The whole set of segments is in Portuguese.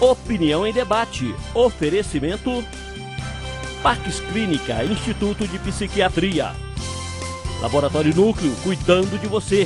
Opinião em debate. Oferecimento Pax Clínica, Instituto de Psiquiatria. Laboratório Núcleo, cuidando de você.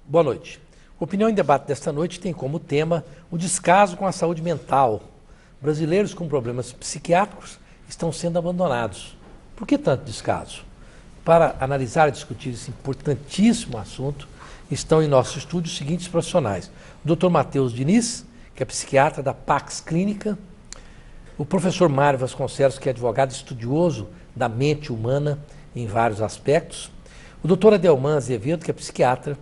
Boa noite. Opinião em debate desta noite tem como tema o descaso com a saúde mental. Brasileiros com problemas psiquiátricos estão sendo abandonados. Por que tanto descaso? Para analisar e discutir esse importantíssimo assunto, estão em nosso estúdio os seguintes profissionais. O Dr. Matheus Diniz, que é psiquiatra da Pax Clínica, o professor Mário Vasconcelos, que é advogado estudioso da mente humana em vários aspectos, o Dr. Adelman Azevedo, que é psiquiatra,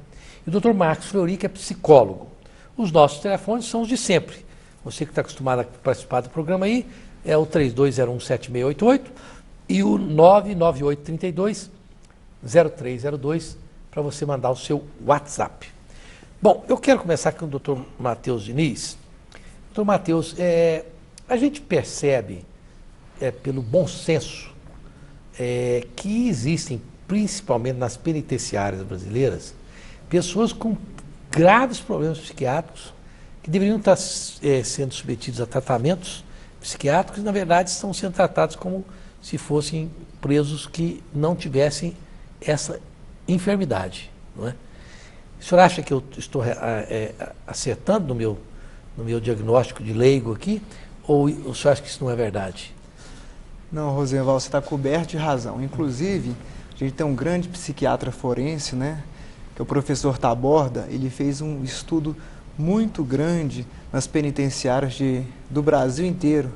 e o Dr. Marcos Fleury, que é psicólogo. Os nossos telefones são os de sempre. Você que está acostumado a participar do programa aí, é o 32017688 e o 998320302 para você mandar o seu WhatsApp. Bom, eu quero começar com o Dr. Matheus Diniz. Dr. Matheus, a gente percebe, pelo bom senso, que existem, principalmente nas penitenciárias brasileiras, pessoas com graves problemas psiquiátricos que deveriam estar sendo submetidos a tratamentos psiquiátricos e, na verdade, estão sendo tratados como se fossem presos que não tivessem essa enfermidade, não é? O senhor acha que eu estou acertando no meu diagnóstico de leigo aqui, ou o senhor acha que isso não é verdade? Não, Rosenval, você está coberto de razão. Inclusive, a gente tem um grande psiquiatra forense, né? Que é o professor Taborda. Ele fez um estudo muito grande nas penitenciárias do Brasil inteiro,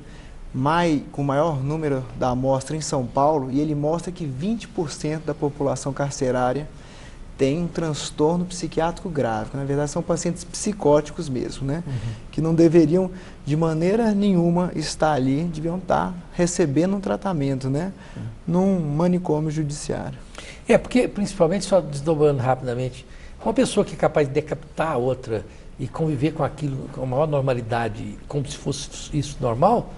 com o maior número da amostra em São Paulo, e ele mostra que 20% da população carcerária tem um transtorno psiquiátrico grave, que na verdade são pacientes psicóticos mesmo, né? Que não deveriam de maneira nenhuma estar ali, deviam estar recebendo um tratamento, né? Num manicômio judiciário. Porque, principalmente, só desdobrando rapidamente, uma pessoa que é capaz de decapitar a outra e conviver com aquilo com a maior normalidade, como se fosse isso normal,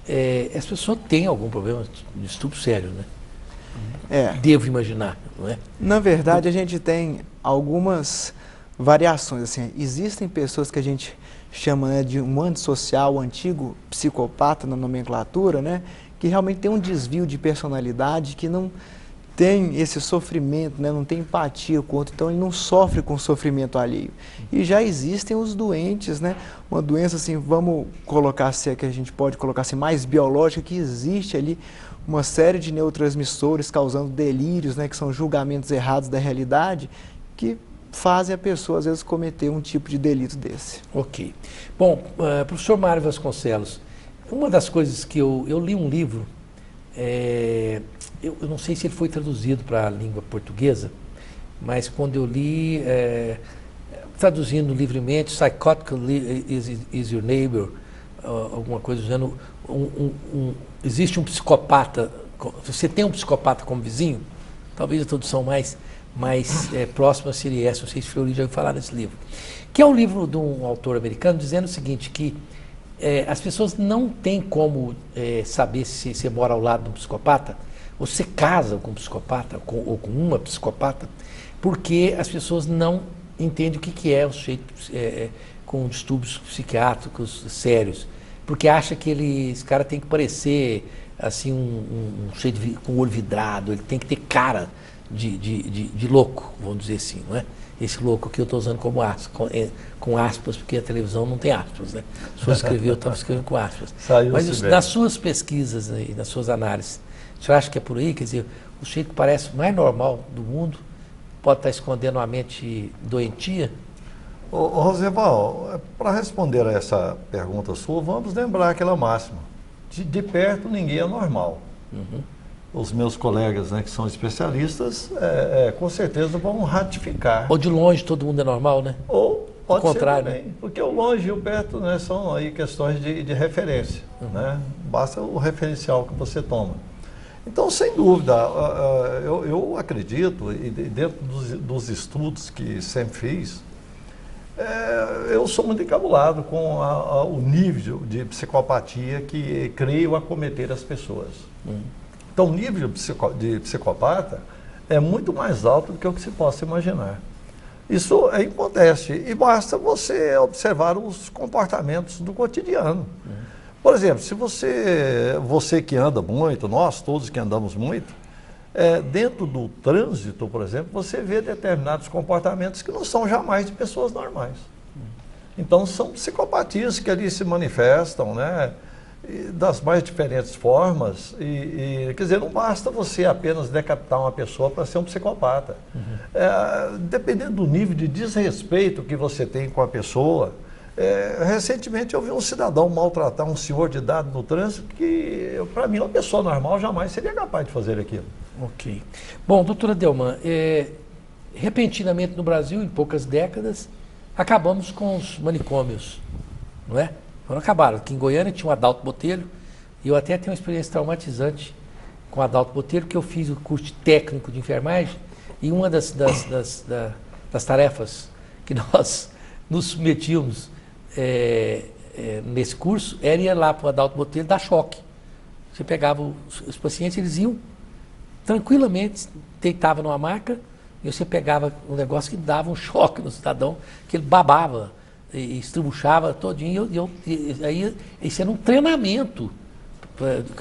essa pessoa tem algum problema de estupro sério, né? Devo imaginar, não é? Na verdade, a gente tem algumas variações. Assim, existem pessoas que a gente chama, né, de um antissocial, antigo psicopata na nomenclatura, né, que realmente tem um desvio de personalidade, que não tem esse sofrimento, né, não tem empatia com o outro, então ele não sofre com o sofrimento alheio. E já existem os doentes, né, uma doença assim, vamos colocar, se é que a gente pode colocar assim, mais biológica, que existe ali uma série de neurotransmissores causando delírios, né, que são julgamentos errados da realidade, que fazem a pessoa, às vezes, cometer um tipo de delito desse. Ok. Bom, professor Mário Vasconcelos, uma das coisas que eu li um livro, eu não sei se ele foi traduzido para a língua portuguesa, mas quando eu li, traduzindo livremente, Psychotic is Your Neighbor, alguma coisa dizendo, existe um psicopata, você tem um psicopata como vizinho? Talvez a tradução mais próxima seria essa, não sei se Fleury já ouviu falar nesse livro, que é um livro de um autor americano dizendo o seguinte, que as pessoas não têm como saber se você mora ao lado de um psicopata, ou se casa com um psicopata, ou com uma psicopata, porque as pessoas não entendem o que é o sujeito com distúrbios psiquiátricos sérios, porque acha que esse cara tem que parecer assim um sujeito com o olho vidrado, ele tem que ter cara de louco, vamos dizer assim, não é? Esse louco que eu estou usando como com aspas, porque a televisão não tem aspas, né? Se fosse escrever, eu estava escrevendo com aspas. Mas nas suas pesquisas e nas suas análises, o senhor acha que é por aí? Quer dizer, o sujeito que parece o mais normal do mundo pode estar escondendo uma mente doentia? Rosenval, para responder a essa pergunta sua, vamos lembrar aquela máxima. De perto, ninguém é normal. Os meus colegas, né, que são especialistas, com certeza vão ratificar. Ou de longe todo mundo é normal, né? Ou Pode o contrário, ser também, porque o longe e o perto, né, são aí questões de referência, né? Basta o referencial que você toma. Então, sem dúvida, eu acredito, e dentro dos estudos que sempre fiz, eu sou muito encabulado com o nível de psicopatia que creio acometer as pessoas. Então, o nível de psicopata é muito mais alto do que o que se possa imaginar. Isso é importante e basta você observar os comportamentos do cotidiano. Por exemplo, se você que anda muito, nós todos que andamos muito, dentro do trânsito, por exemplo, você vê determinados comportamentos que não são jamais de pessoas normais. Então, são psicopatias que ali se manifestam, né, das mais diferentes formas. Quer dizer, não basta você apenas decapitar uma pessoa para ser um psicopata. Dependendo do nível de desrespeito que você tem com a pessoa. Recentemente eu vi um cidadão maltratar um senhor de idade no trânsito que, para mim, uma pessoa normal jamais seria capaz de fazer aquilo. Ok. Bom, doutora Delman, repentinamente no Brasil, em poucas décadas, acabamos com os manicômios, não é? Quando acabaram. Aqui em Goiânia tinha o Adalto Botelho, e eu até tenho uma experiência traumatizante com o Adalto Botelho, que eu fiz o curso técnico de enfermagem, e uma das tarefas que nós nos submetíamos nesse curso era ir lá para o Adalto Botelho dar choque. Você pegava os pacientes, eles iam tranquilamente, deitavam numa maca, e você pegava um negócio que dava um choque no cidadão, que ele babava, e estribuchava todinho, aí isso era um treinamento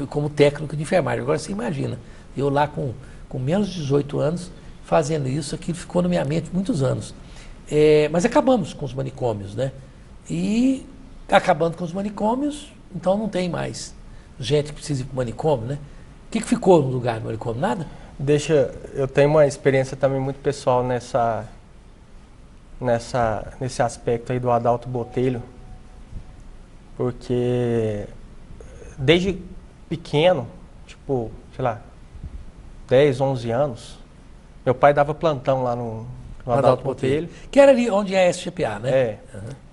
como técnico de enfermagem. Agora você imagina, eu lá com menos de 18 anos, fazendo isso, aquilo ficou na minha mente muitos anos. Mas acabamos com os manicômios, né? E acabando com os manicômios, então não tem mais gente que precisa ir para o manicômio, né? O que ficou no lugar do manicômio? Nada? Eu tenho uma experiência também muito pessoal nesse aspecto aí do Adalto Botelho, porque desde pequeno, tipo, sei lá, 10, 11 anos, meu pai dava plantão lá no Adalto Botelho. Que era ali onde é a SGPA, né?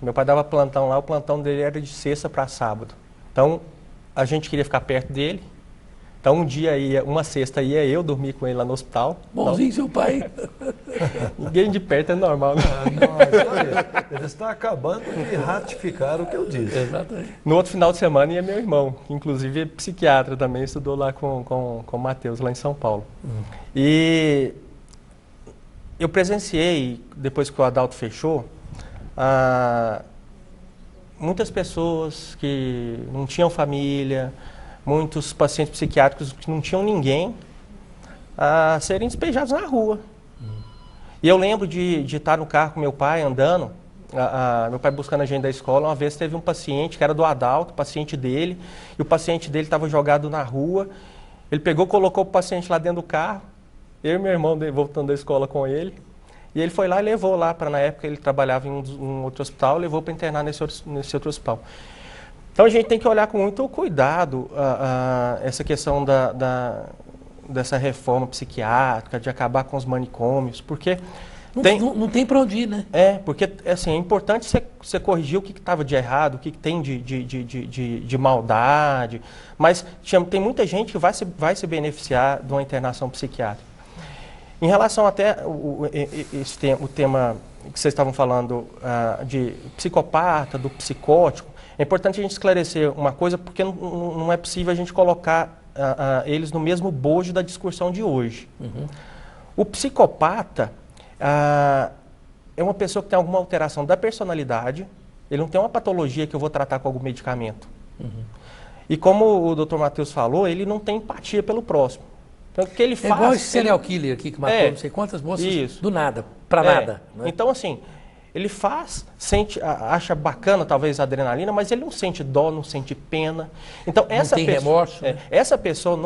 Meu pai dava plantão lá, o plantão dele era de sexta para sábado. Então, a gente queria ficar perto dele. Então, uma sexta ia eu dormir com ele lá no hospital. Bonzinho, seu pai. Ninguém de perto é normal, né? Ele está acabando de ratificar o que eu disse. Exatamente. No outro final de semana ia meu irmão, que inclusive é psiquiatra também, estudou lá com o Matheus, lá em São Paulo. E eu presenciei, depois que o Adalto fechou, muitas pessoas que não tinham família, muitos pacientes psiquiátricos que não tinham ninguém, a serem despejados na rua. E eu lembro de estar no carro com meu pai, andando, meu pai buscando a gente da escola. Uma vez teve um paciente que era do Adalto, paciente dele, e o paciente dele estava jogado na rua. Ele pegou, colocou o paciente lá dentro do carro, eu e meu irmão voltando da escola com ele, e ele foi lá e levou lá, na época ele trabalhava em um outro hospital, levou para internar nesse outro hospital. Então a gente tem que olhar com muito cuidado essa questão dessa reforma psiquiátrica, de acabar com os manicômios, porque não tem para onde ir, né? Porque assim, é importante você corrigir o que estava de errado, o que tem de maldade, mas tem muita gente que vai se beneficiar de uma internação psiquiátrica. Em relação até o tema que vocês estavam falando de psicopata, do psicótico, é importante a gente esclarecer uma coisa, porque não é possível a gente colocar eles no mesmo bojo da discussão de hoje. O psicopata é uma pessoa que tem alguma alteração da personalidade, ele não tem uma patologia que eu vou tratar com algum medicamento. E como o Dr. Matheus falou, ele não tem empatia pelo próximo. Então, o que ele faz... igual esse serial killer aqui que matou não sei quantas moças do nada, para nada. Né? Então, assim, ele acha bacana talvez a adrenalina, mas ele não sente dó, não sente pena. Então, não tem remorso. Né? Essa pessoa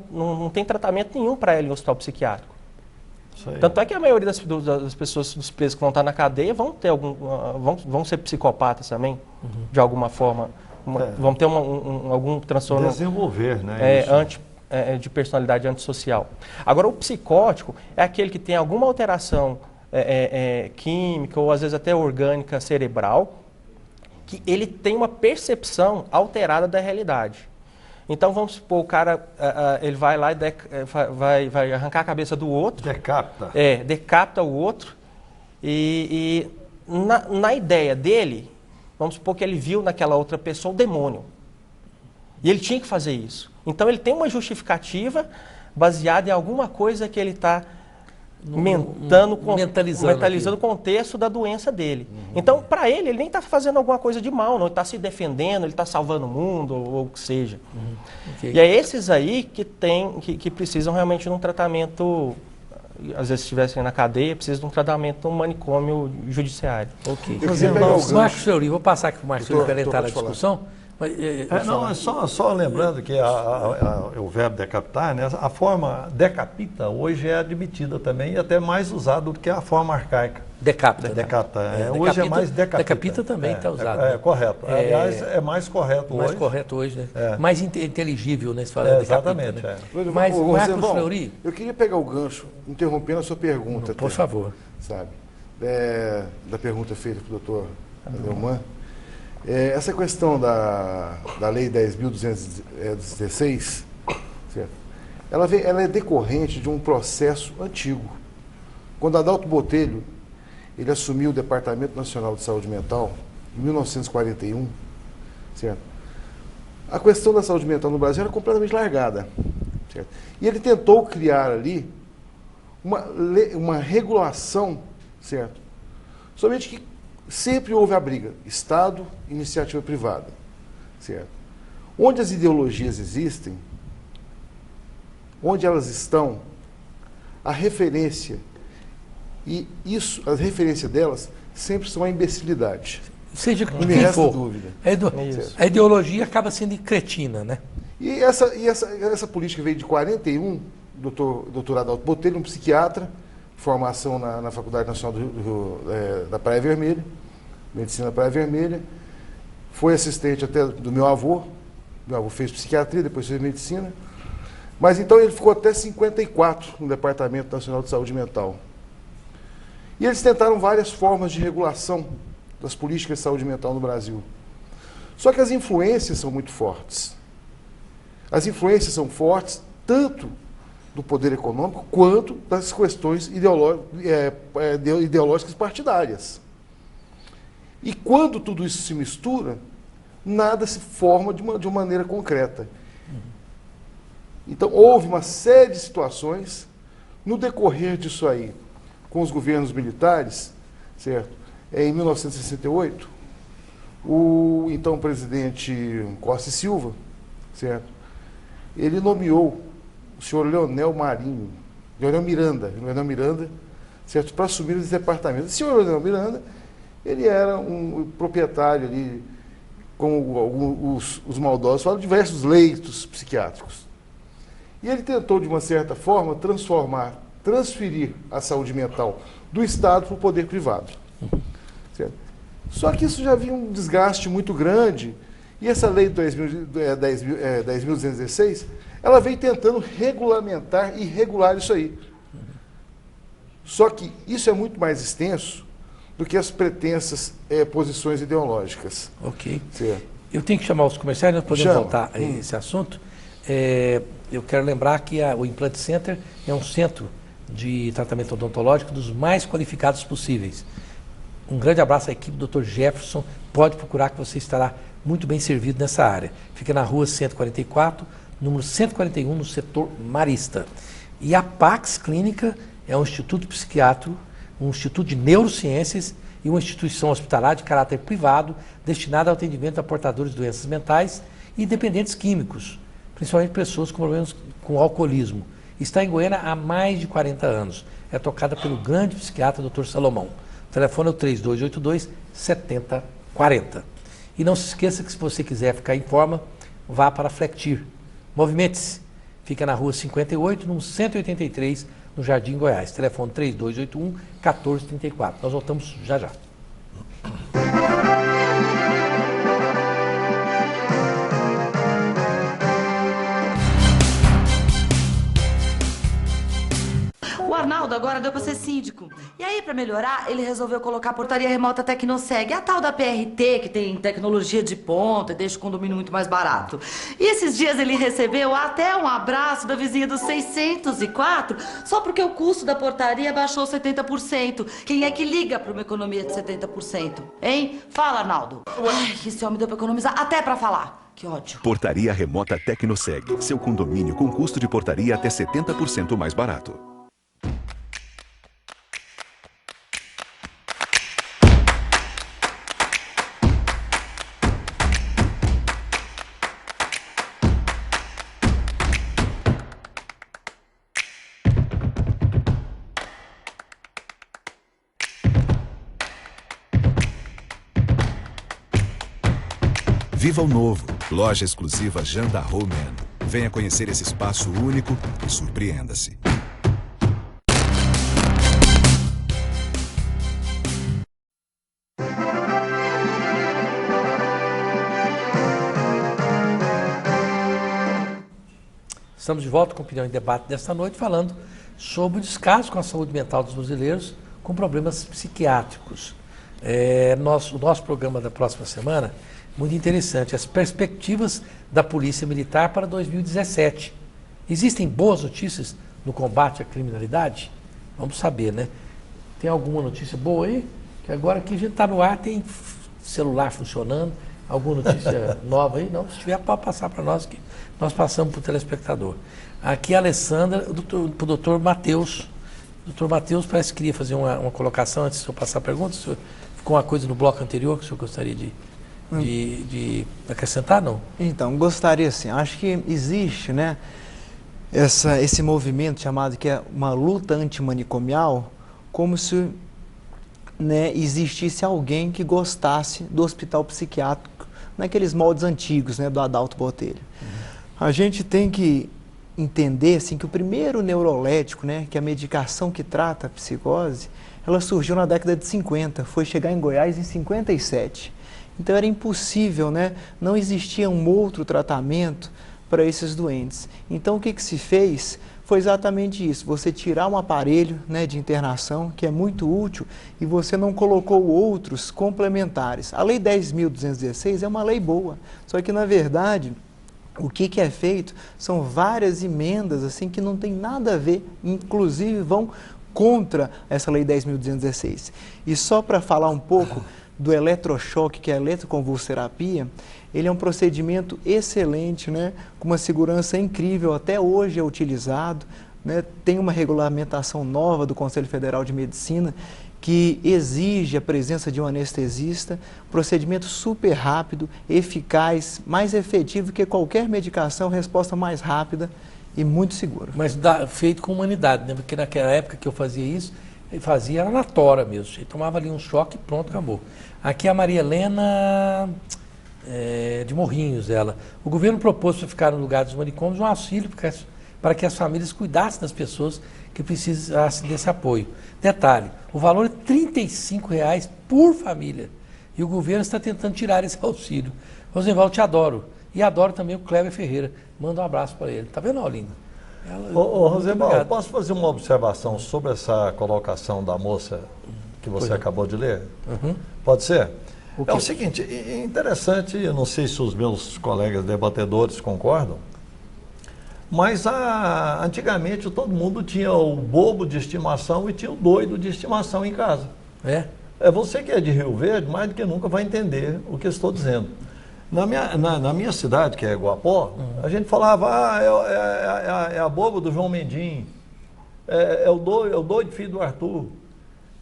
não tem tratamento nenhum para ela em hospital psiquiátrico. Tanto é que a maioria das pessoas, dos presos que vão estar na cadeia, vão ser psicopatas também, de alguma forma. Vão ter algum transtorno... Desenvolver, né? De personalidade antissocial. Agora, o psicótico é aquele que tem alguma alteração química ou às vezes até orgânica cerebral, que ele tem uma percepção alterada da realidade. Então vamos supor, o cara ele vai lá e vai arrancar a cabeça do outro. Decapita. Decapita o outro. E na ideia dele, vamos supor que ele viu naquela outra pessoa o demônio. E ele tinha que fazer isso. Então ele tem uma justificativa baseada em alguma coisa que ele está mentalizando o contexto da doença dele. Então, para ele nem está fazendo alguma coisa de mal, não. Ele está se defendendo, ele está salvando o mundo, ou o que seja. Okay. E é esses aí que precisam realmente de um tratamento, às vezes se estivessem na cadeia, precisam de um tratamento, um manicômio judiciário. Ok. Marcos Fleury, vou passar aqui para o Marcos Fleury para entrar na discussão. Só lembrando que o verbo decapitar, né, a forma decapita hoje é admitida também e até mais usada do que a forma arcaica. Decapita. Hoje é mais decapita. Decapita também está usado. Correto. Aliás, é mais correto hoje. Mais correto hoje, né? Mais inteligível, né? Se fala exatamente. Né? Mas, Marcos Fleury... Eu queria pegar o gancho, interrompendo a sua pergunta. Por favor. Sabe? Da pergunta feita pelo doutor Adelman. Essa questão da Lei 10.216, certo? Ela é decorrente de um processo antigo. Quando Adalto Botelho ele assumiu o Departamento Nacional de Saúde Mental, em 1941, certo? A questão da saúde mental no Brasil era completamente largada, certo? E ele tentou criar ali uma regulação, certo? Somente que sempre houve a briga, Estado, iniciativa privada, certo? Onde as ideologias existem, onde elas estão, a referência, e a referência delas sempre são a imbecilidade. Seja quem for, dúvida. A ideologia acaba sendo cretina, né? E essa política veio de 41, doutor Adalto Botelho, um psiquiatra, formação na Faculdade Nacional da Praia Vermelha, Medicina da Praia Vermelha, foi assistente até do meu avô fez psiquiatria, depois fez medicina, mas então ele ficou até 54 no Departamento Nacional de Saúde Mental. E eles tentaram várias formas de regulação das políticas de saúde mental no Brasil. Só que as influências são muito fortes. As influências são fortes tanto do poder econômico quanto das questões ideológicas partidárias. E quando tudo isso se mistura, nada se forma de uma maneira concreta. Então, houve uma série de situações no decorrer disso aí, com os governos militares, certo? Em 1968, o então presidente Costa e Silva, certo? Ele nomeou o senhor Leonel Miranda, certo? Para assumir esse departamento. O senhor Leonel Miranda, ele era um proprietário ali, como os maldosos falam, de diversos leitos psiquiátricos. E ele tentou, de uma certa forma, transferir a saúde mental do Estado para o poder privado. Certo? Só que isso já havia um desgaste muito grande, e essa lei 10.216, ela veio tentando regulamentar e regular isso aí. Só que isso é muito mais extenso do que as pretensas posições ideológicas. Ok. Certo. Eu tenho que chamar os comerciais, nós podemos voltar a esse assunto. Eu quero lembrar que o Implant Center é um centro de tratamento odontológico dos mais qualificados possíveis. Um grande abraço à equipe do Dr. Jefferson. Pode procurar que você estará muito bem servido nessa área. Fica na rua 144, número 141, no setor Marista. E a Pax Clínica é um instituto psiquiátrico, um instituto de neurociências e uma instituição hospitalar de caráter privado destinada ao atendimento a portadores de doenças mentais e dependentes químicos, principalmente pessoas com problemas com alcoolismo. Está em Goiânia há mais de 40 anos. É tocada pelo grande psiquiatra Dr. Salomão. O telefone é o 3282-7040. E não se esqueça que se você quiser ficar em forma, vá para a Flectir. Movimente-se. Fica na rua 58, no 183, no Jardim Goiás. Telefone 3281-1434. Nós voltamos já já. O Arnaldo agora deu pra ser síndico. E aí, pra melhorar, ele resolveu colocar a portaria remota Tecnoseg, a tal da PRT, que tem tecnologia de ponta e deixa o condomínio muito mais barato. E esses dias ele recebeu até um abraço da vizinha dos 604, só porque o custo da portaria baixou 70%. Quem é que liga pra uma economia de 70%? Hein? Fala, Arnaldo. Ai, esse homem deu pra economizar até pra falar. Que ódio. Portaria remota Tecnoseg. Seu condomínio com custo de portaria até 70% mais barato. Viva o novo. Loja exclusiva Janda Roman. Venha conhecer esse espaço único e surpreenda-se. Estamos de volta com Opinião em Debate desta noite, falando sobre o descaso com a saúde mental dos brasileiros com problemas psiquiátricos. O nosso programa da próxima semana, muito interessante, as perspectivas da Polícia Militar para 2017. Existem boas notícias no combate à criminalidade? Vamos saber, né? Tem alguma notícia boa aí? Que agora que a gente está no ar, tem celular funcionando, alguma notícia nova aí? Não, se tiver, pode passar para nós, que nós passamos para o telespectador. Aqui a Alessandra, para o doutor Matheus. Doutor Matheus parece que queria fazer uma colocação antes de eu passar a pergunta. Se ficou uma coisa no bloco anterior que o senhor gostaria de acrescentar, não? Então, gostaria sim. Acho que existe, né, esse movimento chamado que é uma luta antimanicomial, como se, né, existisse alguém que gostasse do hospital psiquiátrico naqueles moldes antigos, né, do Adalto Botelho. A gente tem que entender assim, que o primeiro neurolético, né, que é a medicação que trata a psicose, ela surgiu na década de 50, foi chegar em Goiás em 57. Então era impossível, né? Não existia um outro tratamento para esses doentes. Então o que se fez foi exatamente isso, você tirar um aparelho, né, de internação, que é muito útil, e você não colocou outros complementares. A Lei 10.216 é uma lei boa, só que na verdade o que é feito são várias emendas assim, que não tem nada a ver, inclusive vão contra essa Lei 10.216. E só para falar um pouco do eletrochoque, que é a eletroconvulsoterapia, ele é um procedimento excelente, né, com uma segurança incrível, até hoje é utilizado, né, tem uma regulamentação nova do Conselho Federal de Medicina que exige a presença de um anestesista, procedimento super rápido, eficaz, mais efetivo que qualquer medicação, resposta mais rápida e muito segura. Mas feito com humanidade, né? Porque naquela época que eu fazia isso, eu fazia era na tora mesmo, eu tomava ali um choque e pronto, acabou. Aqui a Maria Helena de Morrinhos, ela. O governo propôs para ficar no lugar dos manicômios um auxílio para que as famílias cuidassem das pessoas que precisassem desse apoio. Detalhe, o valor é R$ 35,00 por família. E o governo está tentando tirar esse auxílio. Rosenvaldo, te adoro. E adoro também o Cleber Ferreira. Manda um abraço para ele. Tá vendo, Olinda? Rosenvaldo, posso fazer uma observação sobre essa colocação da moça que você acabou de ler? Uhum. Pode ser? É o seguinte, é interessante, eu não sei se os meus colegas debatedores concordam, mas antigamente todo mundo tinha o bobo de estimação e tinha o doido de estimação em casa. É você que é de Rio Verde, mais do que nunca vai entender o que eu estou dizendo. Na minha cidade, que é Guapó, a gente falava, é a boba do João Mendim, é o doido filho do Arthur.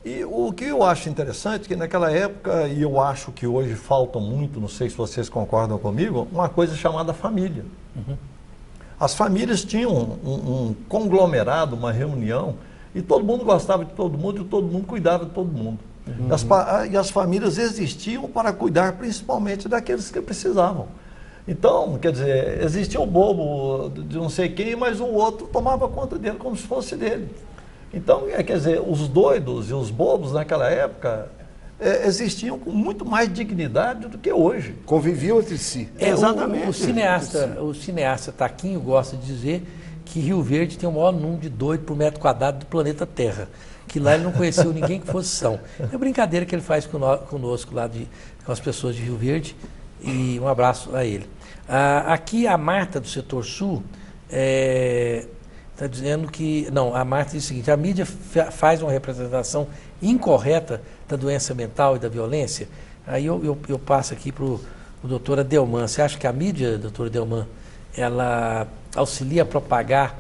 E o que eu acho interessante é que naquela época, e eu acho que hoje falta muito, não sei se vocês concordam comigo, uma coisa chamada família. As famílias tinham um conglomerado, uma reunião, e todo mundo gostava de todo mundo e todo mundo cuidava de todo mundo. E as famílias existiam para cuidar principalmente daqueles que precisavam. Então, quer dizer, existia o bobo de não sei quem, mas o outro tomava conta dele como se fosse dele. Então, quer dizer, os doidos e os bobos naquela época existiam com muito mais dignidade do que hoje. Conviviam entre si. Exatamente. O cineasta Taquinho gosta de dizer que Rio Verde tem o maior número de doidos por metro quadrado do planeta Terra. Que lá ele não conheceu ninguém que fosse são. É brincadeira que ele faz conosco lá, com as pessoas de Rio Verde, e um abraço a ele. Aqui a Marta do setor sul está dizendo que... Não, a Marta diz o seguinte: a mídia faz uma representação incorreta da doença mental e da violência. Aí eu passo aqui para o doutor Adelman. Você acha que a mídia, doutor Adelman, ela auxilia a propagar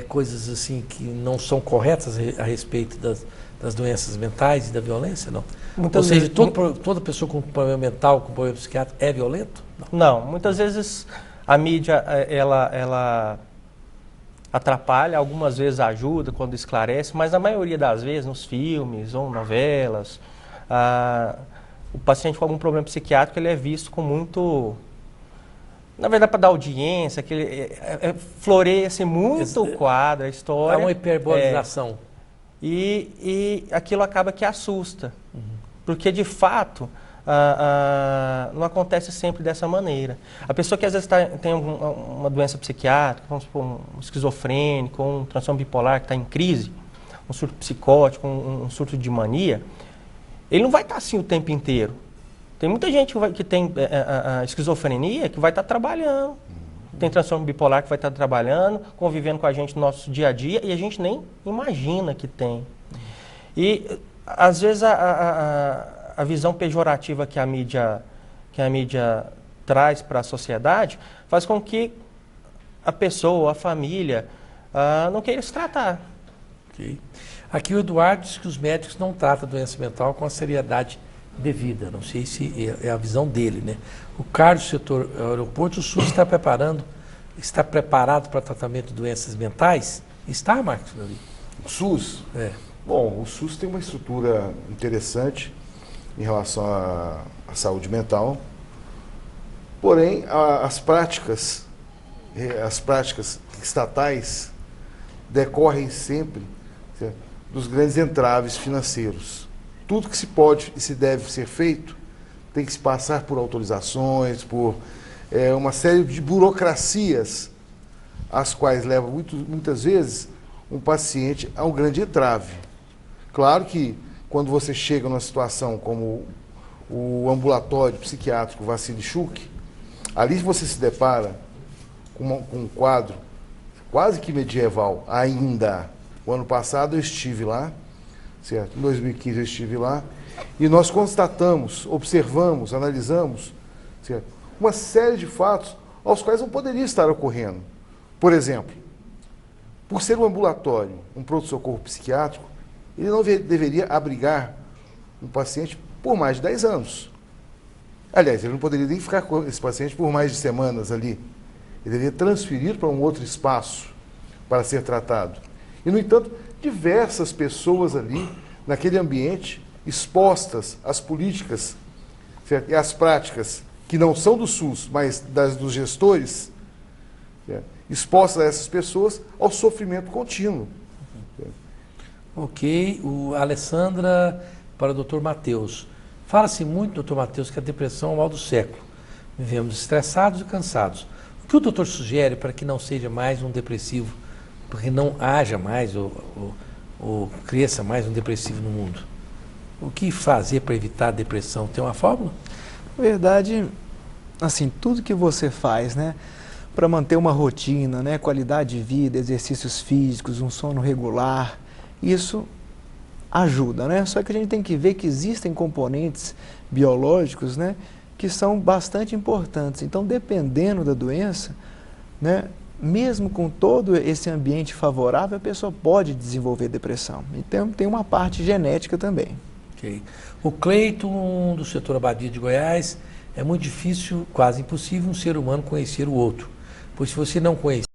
coisas assim que não são corretas a respeito das doenças mentais e da violência, não? Ou seja, toda pessoa com problema mental, com problema psiquiátrico, é violento? Não, muitas vezes a mídia ela atrapalha, algumas vezes ajuda quando esclarece, mas na maioria das vezes, nos filmes ou novelas, o paciente com algum problema psiquiátrico ele é visto com muito... Na verdade, para dar audiência, que floresce muito o quadro, a história. É uma hiperbolização. E aquilo acaba que assusta. Uhum. Porque, de fato, não acontece sempre dessa maneira. A pessoa que às vezes tem uma doença psiquiátrica, vamos supor, um esquizofrênico, um transtorno bipolar que está em crise, um surto psicótico, um surto de mania, ele não vai estar assim o tempo inteiro. Tem muita gente que tem esquizofrenia que vai estar trabalhando, tem transtorno bipolar que vai estar trabalhando, convivendo com a gente no nosso dia a dia, e a gente nem imagina que tem. E, às vezes, a visão pejorativa que a mídia traz para a sociedade faz com que a pessoa, a família, não queira se tratar. Okay. Aqui o Eduardo diz que os médicos não tratam a doença mental com a seriedade devida. Não sei se é a visão dele, né? O Carlos, setor aeroporto, o SUS está preparado para tratamento de doenças mentais? Está, Marcos? O SUS? Bom, o SUS tem uma estrutura interessante em relação à saúde mental, porém as práticas estatais decorrem sempre, certo, dos grandes entraves financeiros. Tudo que se pode e se deve ser feito tem que se passar por autorizações, por uma série de burocracias, as quais levam muitas vezes um paciente a um grande entrave. Claro que quando você chega numa situação como o ambulatório psiquiátrico Vassili Schuch, ali você se depara com um quadro quase que medieval ainda. O ano passado eu estive lá, certo? Em 2015 eu estive lá, e nós constatamos, observamos, analisamos, certo, uma série de fatos aos quais não poderia estar ocorrendo. Por exemplo, por ser um ambulatório, um pronto-socorro psiquiátrico, ele não deveria abrigar um paciente por mais de 10 anos. Aliás, ele não poderia nem ficar com esse paciente por mais de semanas ali. Ele deveria transferir para um outro espaço para ser tratado. E, no entanto, diversas pessoas ali, naquele ambiente, expostas às políticas, certo, e às práticas que não são do SUS, mas dos gestores, certo, expostas a essas pessoas ao sofrimento contínuo. Certo. Ok. A Alessandra para o Dr. Matheus. Fala-se muito, Dr. Matheus, que a depressão é o mal do século. Vivemos estressados e cansados. O que o doutor sugere para que não seja mais um depressivo, para que não haja mais ou cresça mais um depressivo no mundo? O que fazer para evitar a depressão? Tem uma fórmula? Na verdade, assim, tudo que você faz, né, para manter uma rotina, né, qualidade de vida, exercícios físicos, um sono regular, isso ajuda, né? Só que a gente tem que ver que existem componentes biológicos, né, que são bastante importantes. Então, dependendo da doença, né, mesmo com todo esse ambiente favorável, a pessoa pode desenvolver depressão. Então, tem uma parte genética também. Okay. O Cleiton, do setor Abadia de Goiás, é muito difícil, quase impossível, um ser humano conhecer o outro. Pois se você não conhece